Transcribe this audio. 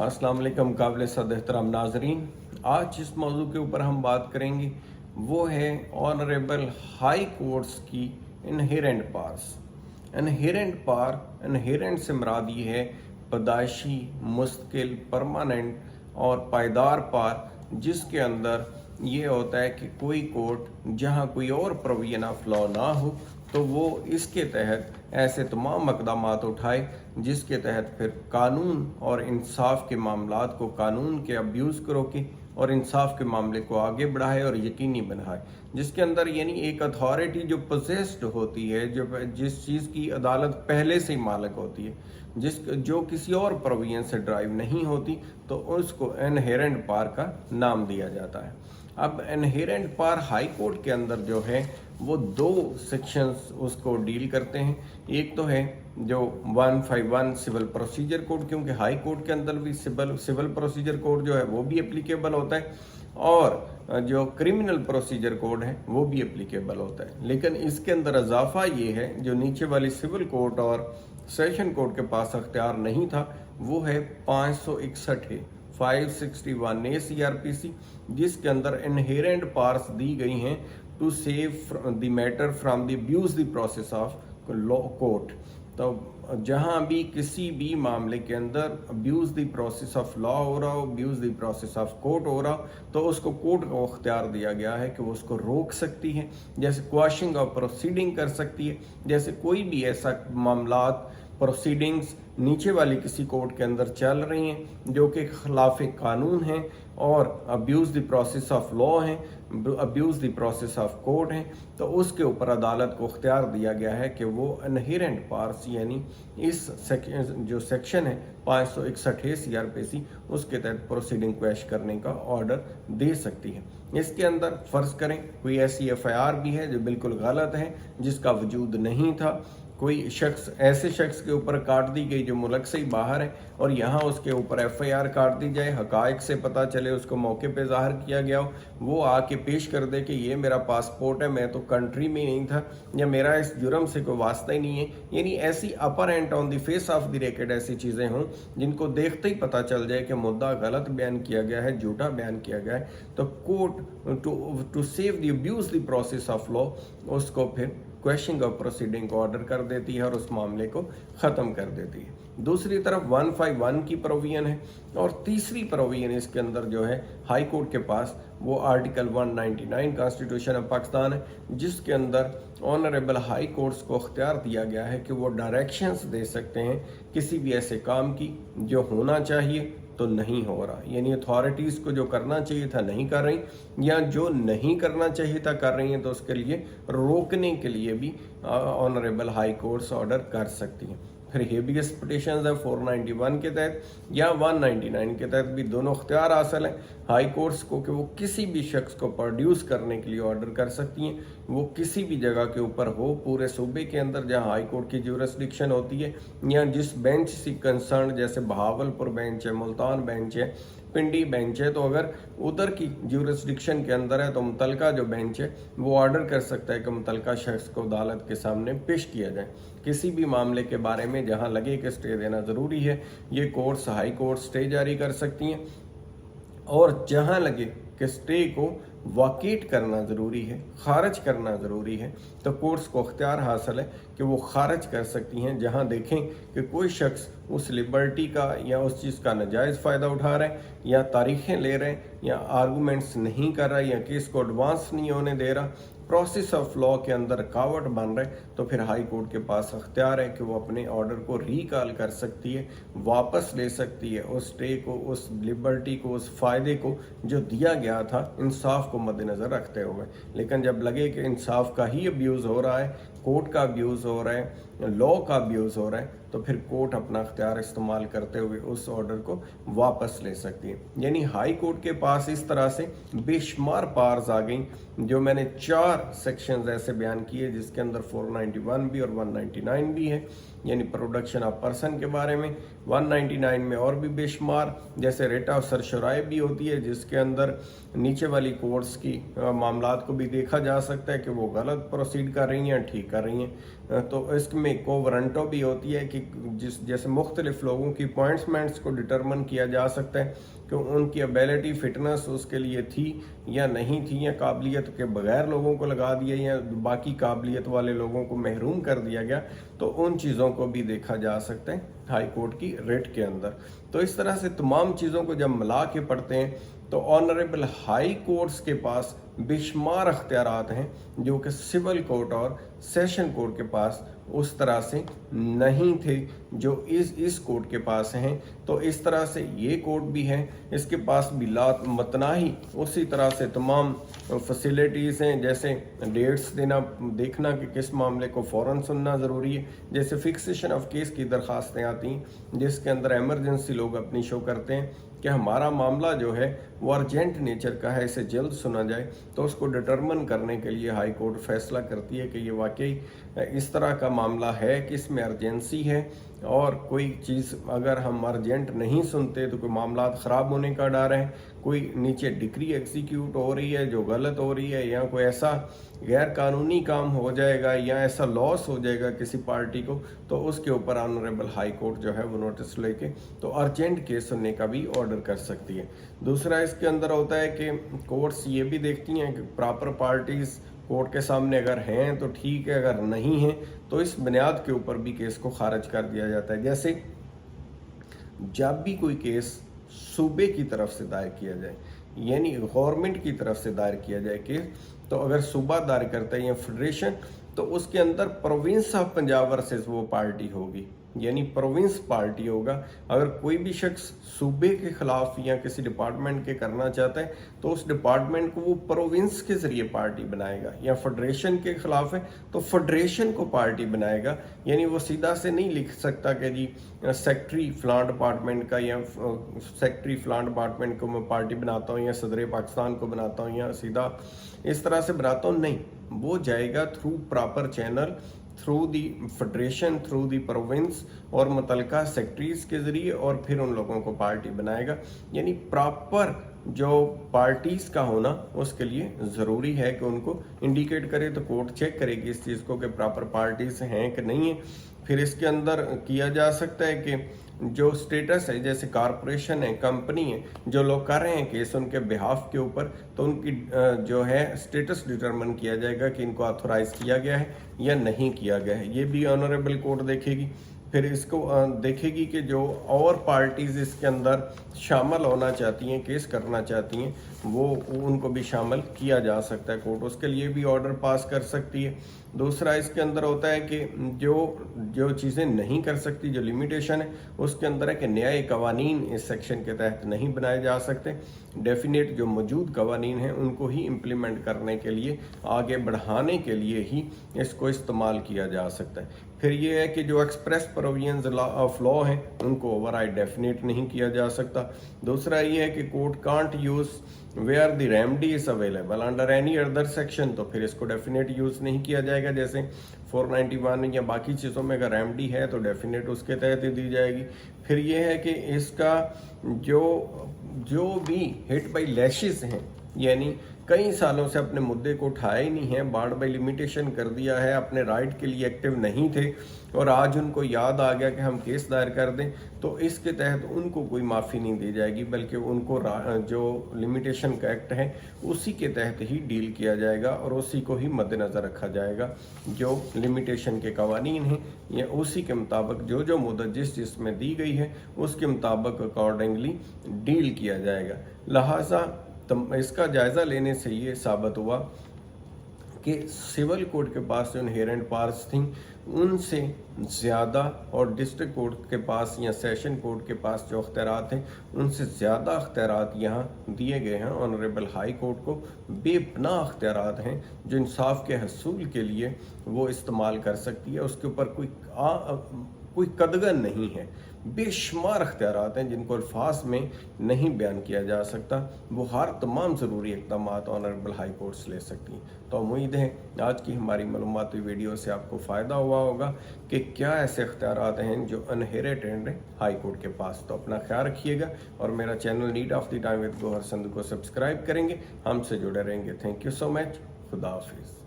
अस्सलाम वालेकुम काबिल सद एहतराम नाजरीन। आज जिस मौजू के ऊपर हम बात करेंगे वो है ऑनरेबल हाई कोर्ट्स की इनहेरेंट पार्स। इनहेरेंट से मुराद ये है पैदाइशी, मुस्तकिल, परमानेंट और पायदार पार, जिसके अंदर ये होता है कि कोई कोर्ट जहाँ कोई और प्रोविजन ऑफ लॉ ना हो तो वो इसके तहत ऐसे तमाम मकदमात उठाए जिसके तहत फिर कानून और इंसाफ के मामलात को, कानून के अब्यूज़ को रोके और इंसाफ के मामले को आगे बढ़ाए और यकीनी बनाए, जिसके अंदर यानी एक अथॉरिटी जो पोजेस्ड होती है, जिस चीज़ की अदालत पहले से ही मालिक होती है, जो किसी और प्रोविजन से ड्राइव नहीं होती, तो उसको इनहेरेंट पार का नाम दिया जाता है। अब इनहेरेंट पार हाई कोर्ट के अंदर जो है वो दो सेक्शंस उसको डील करते हैं। एक तो है जो 151 सिविल प्रोसीजर कोड, क्योंकि हाई कोर्ट के अंदर भी सिविल प्रोसीजर कोड जो है वो भी एप्लीकेबल होता है, और जो क्रिमिनल प्रोसीजर कोड है वो भी एप्लीकेबल होता है। लेकिन इसके अंदर इजाफा ये है, जो नीचे वाली सिविल कोर्ट और सेशन कोर्ट के पास अख्तियार नहीं था, वो है 561 है 561A CRPC, जिसके अंदर इनहेरेंट पार्स दी गई हैं to save the matter from the abuse the process of law court. तो जहां भी किसी भी मामले के अंदर abuse the process of law हो रहा हो, abuse the process of court हो रहा हो, तो उसको कोर्ट को अख्तियार दिया गया है कि वो उसको रोक सकती है, जैसे क्वाशिंग ऑफ प्रोसीडिंग कर सकती है। जैसे कोई भी ऐसा मामलात, प्रोसीडिंग्स नीचे वाली किसी कोर्ट के अंदर चल रही हैं जो कि खिलाफ कानून हैं और abuse the process of law हैं, abuse the process of court हैं, तो उसके ऊपर अदालत को इख्तियार दिया गया है कि वो इनहेरेंट पार्स यानी इस जो सेक्शन है 561 CRPC उसके तहत प्रोसीडिंग क्वैश करने का ऑर्डर दे सकती है। इसके अंदर फ़र्ज़ करें कोई ऐसी FIR भी है जो बिल्कुल गलत है, जिसका वजूद नहीं था, कोई ऐसे शख्स के ऊपर काट दी गई जो मुल्क से ही बाहर है, और यहाँ उसके ऊपर FIR काट दी जाए, हकायक से पता चले, उसको मौके पे ज़ाहिर किया गया हो, वो आके पेश कर दे कि ये मेरा पासपोर्ट है, मैं तो कंट्री में नहीं था, या मेरा इस जुर्म से कोई वास्ता ही नहीं है। यानी ऐसी upper end on the face of the racket ऐसी चीज़ें हों जिनको देखते ही पता चल जाए कि मुद्दा गलत बयान किया गया है, झूठा बयान किया गया है, तो court to save the abuse the process of law उसको फिर क्वेश्चन ऑफ प्रोसीडिंग को ऑर्डर कर देती है और उस मामले को ख़त्म कर देती है। दूसरी तरफ 151 की प्रोविजन है, और तीसरी प्रोविजन इसके अंदर जो है हाई कोर्ट के पास वो आर्टिकल 199 कॉन्स्टिट्यूशन ऑफ पाकिस्तान है, जिसके अंदर ऑनरेबल हाई कोर्ट्स को अख्तियार दिया गया है कि वो डायरेक्शंस दे सकते हैं किसी भी ऐसे काम की जो होना चाहिए तो नहीं हो रहा, यानी अथॉरिटीज़ को जो करना चाहिए था नहीं कर रही, या जो नहीं करना चाहिए था कर रही हैं, तो उसके लिए रोकने के लिए भी ऑनरेबल हाई कोर्ट्स ऑर्डर कर सकती हैं। फिर हेबियस पिटिशंस है 491 के तहत या 199 के तहत भी दोनों अख्तियार हासिल हैं हाई कोर्ट्स को कि वो किसी भी शख्स को प्रोड्यूस करने के लिए ऑर्डर कर सकती हैं, वो किसी भी जगह के ऊपर हो, पूरे सूबे के अंदर जहां हाई कोर्ट की ज्यूरिसडिक्शन होती है, या जिस बेंच से कंसर्न, जैसे बहावलपुर बेंच है, मुल्तान बेंच है, पिंडी बेंच है, तो अगर उधर की ज्यूरिसडिक्शन के अंदर है तो मुतलका जो बेंच है वो ऑर्डर कर सकता है कि मुतलका शख्स को अदालत के सामने पेश किया जाए किसी भी मामले के बारे में जहां लगे कि स्टे देना ज़रूरी है। ये कोर्ट्स, हाई कोर्ट स्टे जारी कर सकती हैं, और जहां लगे कि स्टे को वाकेट करना ज़रूरी है, ख़ारिज करना ज़रूरी है, तो कोर्ट्स को अख्तियार हासिल है कि वो ख़ारिज कर सकती हैं जहां देखें कि कोई शख्स उस लिबर्टी का या उस चीज़ का नाजायज़ फ़ायदा उठा रहे हैं, या तारीखें ले रहे हैं, या आर्गूमेंट्स नहीं कर रहा, या केस को एडवांस नहीं होने दे रहा, प्रोसेस ऑफ लॉ के अंदर रुकावट बन रहे, तो फिर हाई कोर्ट के पास अख्तियार है कि वो अपने ऑर्डर को रिकॉल कर सकती है, वापस ले सकती है उस स्टे को, उस लिबर्टी को, उस फ़ायदे को जो दिया गया था इंसाफ को मद्देनज़र रखते हुए। लेकिन जब लगे कि इंसाफ का ही अब्यूज़ हो रहा है, कोर्ट का अब्यूज़ हो रहा है, लॉ का अब्यूज़ हो रहा है, तो फिर कोर्ट अपना अख्तियार इस्तेमाल करते हुए उस ऑर्डर को वापस ले सकती है। यानी हाई कोर्ट के पास इस तरह से बेशुमार पार्स आ गई, जो मैंने 4 सेक्शंस ऐसे बयान किए जिसके अंदर 491 भी और 199 भी है, यानी प्रोडक्शन ऑफ पर्सन के बारे में। 199 में और भी बेशुमार जैसे रेट ऑफ सरशराई भी होती है, जिसके अंदर नीचे वाली कोर्ट्स की मामलात को भी देखा जा सकता है कि वो गलत प्रोसीड कर रही हैं, ठीक कर रही हैं। तो इसमें को वारंटो भी होती है कि जैसे मुख्तलिफ लोगों की अपॉइंटमेंट्स को डिटरमिन किया जा सकता है कि उनकी एबिलिटी फिटनेस उसके लिए थी या नहीं थी, या काबिलियत के बगैर लोगों को लगा दिया या बाकी काबिलियत वाले लोगों को महरूम कर दिया गया। तो उन चीज़ों को भी देखा जा सकता है हाई कोर्ट की रेट के अंदर। तो इस तरह से तमाम चीज़ों को जब मिला के पढ़ते हैं तो ऑनरेबल हाई कोर्ट्स के पास बेशुमार अख्तियारात हैं जो कि सिविल कोर्ट और सेशन कोर्ट के पास उस तरह से नहीं थे जो इस कोर्ट के पास हैं। तो इस तरह से ये कोर्ट भी है, इसके पास भी लात मतनाही उसी तरह से तमाम फैसिलिटीज़ हैं, जैसे डेट्स देखना कि किस मामले को फ़ौरन सुनना ज़रूरी है, जैसे फिक्सेशन ऑफ केस की दरख्वास्तें आती हैं जिसके अंदर एमरजेंसी लोग अपनी शो करते हैं कि हमारा मामला जो है वो अर्जेंट नेचर का है, इसे जल्द सुना जाए। तो उसको डिटरमिन करने के लिए हाई कोर्ट फैसला करती है कि ये वाकई इस तरह का मामला है कि इसमें अर्जेंसी है, और कोई चीज़ अगर हम अर्जेंट नहीं सुनते तो कोई मामला ख़राब होने का डर है, कोई नीचे डिक्री एग्जीक्यूट हो रही है जो गलत हो रही है, या कोई ऐसा गैर कानूनी काम हो जाएगा या ऐसा लॉस हो जाएगा किसी पार्टी को, तो उसके ऊपर ऑनरेबल हाई कोर्ट जो है वो नोटिस लेके तो अर्जेंट केस सुनने का भी ऑर्डर कर सकती है। दूसरा इसके अंदर होता है कि कोर्ट्स ये भी देखती हैं कि प्रॉपर पार्टीज़ कोर्ट के सामने अगर हैं तो ठीक है, अगर नहीं हैं तो इस बुनियाद के ऊपर भी केस को खारिज कर दिया जाता है। जैसे जब भी कोई केस सूबे की तरफ से दायर किया जाए, यानी गवर्नमेंट की तरफ से दायर किया जाए केस, तो अगर सूबा दायर करता है या फेडरेशन, तो उसके अंदर प्रोविंस ऑफ पंजाब वर्सेस वो पार्टी होगी, यानी प्रोविंस पार्टी होगा। अगर कोई भी शख्स सूबे के खिलाफ या किसी डिपार्टमेंट के करना चाहता है तो उस डिपार्टमेंट को वो प्रोविंस के जरिए पार्टी बनाएगा, या फेडरेशन के खिलाफ है तो फेडरेशन को पार्टी बनाएगा। यानी वो सीधा से नहीं लिख सकता कि जी सेक्रेटरी फलां डिपार्टमेंट का या सेक्रेटरी फलां डिपार्टमेंट को मैं पार्टी बनाता हूँ या सदर पाकिस्तान को बनाता हूँ या सीधा इस तरह से बनाता हूँ, नहीं, वो जाएगा through proper channel, through the federation, through the province और मुतलका सेक्रेटरीज के ज़रिए, और फिर उन लोगों को पार्टी बनाएगा। यानी प्रॉपर जो पार्टीज़ का होना उसके लिए ज़रूरी है कि उनको इंडिकेट करे, तो कोर्ट चेक करेगी इस चीज़ को कि प्रॉपर पार्टीज़ हैं कि नहीं है। फिर इसके अंदर किया जा सकता है कि जो स्टेटस है, जैसे कारपोरेशन है, कंपनी है, जो लोग कर रहे हैं केस उनके बिहाफ के ऊपर, तो उनकी जो है स्टेटस डिटरमिन किया जाएगा कि इनको ऑथोराइज किया गया है या नहीं किया गया है। ये भी ऑनरेबल कोर्ट देखेगी। फिर इसको देखेगी कि जो और पार्टीज़ इसके अंदर शामिल होना चाहती हैं, केस करना चाहती हैं, वो उनको भी शामिल किया जा सकता है कोर्ट, उसके लिए भी ऑर्डर पास कर सकती है। दूसरा इसके अंदर होता है कि जो चीज़ें नहीं कर सकती, जो लिमिटेशन है उसके अंदर है कि न्याय कवानीन इस सेक्शन के तहत नहीं बनाए जा सकते। डेफिनेट जो मौजूद कवानीन हैं उनको ही इम्प्लीमेंट करने के लिए, आगे बढ़ाने के लिए ही इसको इस्तेमाल किया जा सकता है। फिर ये है कि जो एक्सप्रेस प्रोविजंस ऑफ लॉ हैं उनको ओवरराइड डेफिनेट नहीं किया जा सकता। दूसरा ये है कि court can't use where the remedy is available under any other section, तो फिर इसको डेफिनेट यूज़ नहीं किया जाएगा। जैसे 491 या बाकी चीज़ों में अगर रेमडी है तो डेफिनेट उसके तहत ही दी जाएगी। फिर ये है कि इसका जो भी हिट बाई लैशेस हैं, यानी कई सालों से अपने मुद्दे को उठाया ही नहीं है, बार बाई लिमिटेशन कर दिया है, अपने राइट के लिए एक्टिव नहीं थे और आज उनको याद आ गया कि हम केस दायर कर दें, तो इसके तहत उनको कोई माफ़ी नहीं दी जाएगी, बल्कि उनको जो लिमिटेशन का एक्ट है उसी के तहत ही डील किया जाएगा और उसी को ही मद्देनज़र रखा जाएगा। जो लिमिटेशन के कवानीन हैं या उसी के मुताबिक जो मुद्दत जिस में दी गई है उसके मुताबिक अकॉर्डिंगली डील किया जाएगा। लिहाजा इसका जायज़ा लेने से ये साबित हुआ कि सिविल कोर्ट के पास जो इनहेरेंट पावर्स थी उनसे ज़्यादा, और डिस्ट्रिक्ट कोर्ट के पास या सेशन कोर्ट के पास जो अख्तियारात हैं उनसे ज़्यादा अख्तियारात यहाँ दिए गए हैं। ऑनरेबल हाई कोर्ट को बेपनाह अख्तियारात हैं जो इंसाफ के हसूल के लिए वो इस्तेमाल कर सकती है। उसके ऊपर कोई कोई कदगन नहीं है। बेशुमार अख्तियारात हैं जिनको अल्फाज में नहीं बयान किया जा सकता। वो हर तमाम ज़रूरी इक़दाम ऑनरेबल हाई कोर्ट्स ले सकती हैं। तो उम्मीद है आज की हमारी मालूमाती वीडियो से आपको फ़ायदा हुआ होगा कि क्या ऐसे अख्तियारात हैं जो इनहेरिटेड हैं हाई कोर्ट के पास। तो अपना ख्याल रखिएगा और मेरा channel need of the time with Gauhar Sandhu को सब्सक्राइब करेंगे, हमसे जुड़े रहेंगे। Thank you so much. खुदा हाफिज़।